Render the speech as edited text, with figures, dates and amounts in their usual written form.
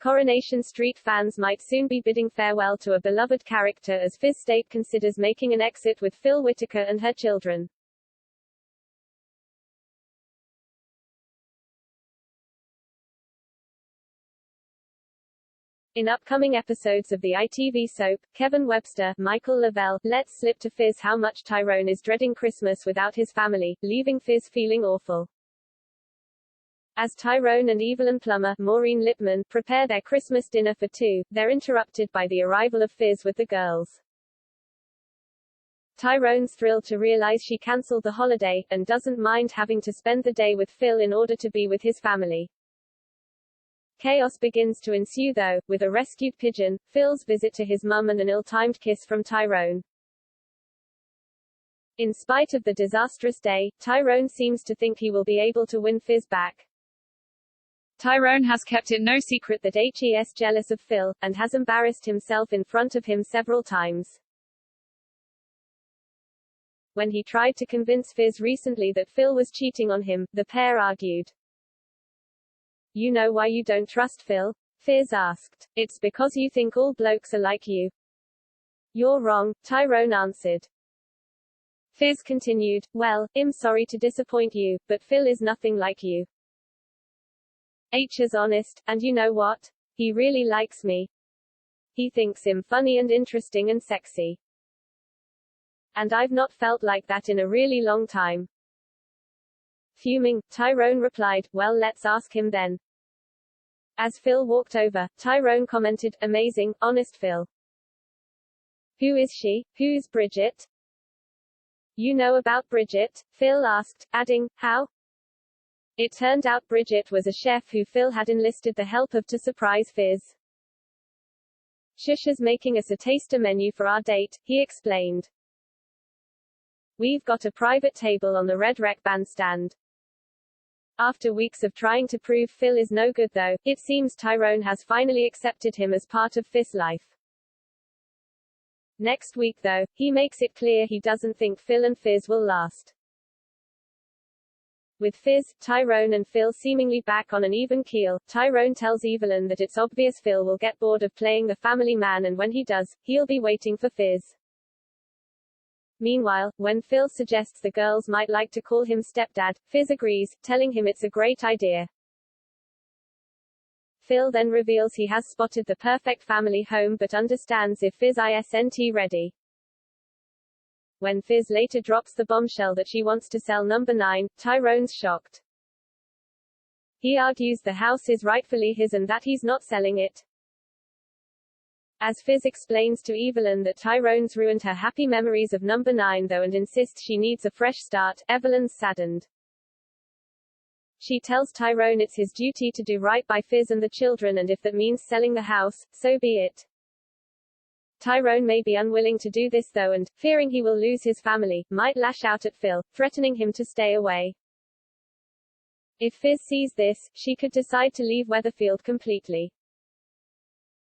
Coronation Street fans might soon be bidding farewell to a beloved character as Fiz Stape considers making an exit with Phil Whittaker and her children. In upcoming episodes of the ITV soap, Kevin Webster, Michael Lavelle, lets slip to Fiz how much Tyrone is dreading Christmas without his family, leaving Fiz feeling awful. As Tyrone and Evelyn Plummer, Maureen Lipman, prepare their Christmas dinner for two, they're interrupted by the arrival of Fiz with the girls. Tyrone's thrilled to realize she cancelled the holiday, and doesn't mind having to spend the day with Phil in order to be with his family. Chaos begins to ensue though, with a rescued pigeon, Phil's visit to his mum and an ill-timed kiss from Tyrone. In spite of the disastrous day, Tyrone seems to think he will be able to win Fiz back. Tyrone has kept it no secret that he is jealous of Phil, and has embarrassed himself in front of him several times. When he tried to convince Fiz recently that Phil was cheating on him, the pair argued. "You know why you don't trust Phil?" Fiz asked. "It's because you think all blokes are like you." "You're wrong," Tyrone answered. Fiz continued, "Well, I'm sorry to disappoint you, but Phil is nothing like you. Is honest, and you know what? He really likes me. He thinks I'm funny and interesting and sexy. And I've not felt like that in a really long time." Fuming, Tyrone replied, "Well, let's ask him then." As Phil walked over, Tyrone commented, "Amazing, honest Phil. Who is she? Who's Bridget?" "You know about Bridget?" Phil asked, adding, "How?" It turned out Bridget was a chef who Phil had enlisted the help of to surprise Fiz. "Shusha's making us a taster menu for our date," he explained. "We've got a private table on the Red Rec bandstand." After weeks of trying to prove Phil is no good though, it seems Tyrone has finally accepted him as part of Fiz's life. Next week though, he makes it clear he doesn't think Phil and Fiz will last. With Fiz, Tyrone and Phil seemingly back on an even keel, Tyrone tells Evelyn that it's obvious Phil will get bored of playing the family man, and when he does, he'll be waiting for Fiz. Meanwhile, when Phil suggests the girls might like to call him stepdad, Fiz agrees, telling him it's a great idea. Phil then reveals he has spotted the perfect family home but understands if Fiz isn't ready. When Fiz later drops the bombshell that she wants to sell number 9, Tyrone's shocked. He argues the house is rightfully his and that he's not selling it. As Fiz explains to Evelyn that Tyrone's ruined her happy memories of number 9 though and insists she needs a fresh start, Evelyn's saddened. She tells Tyrone it's his duty to do right by Fiz and the children, and if that means selling the house, so be it. Tyrone may be unwilling to do this though and, fearing he will lose his family, might lash out at Phil, threatening him to stay away. If Fiz sees this, she could decide to leave Weatherfield completely.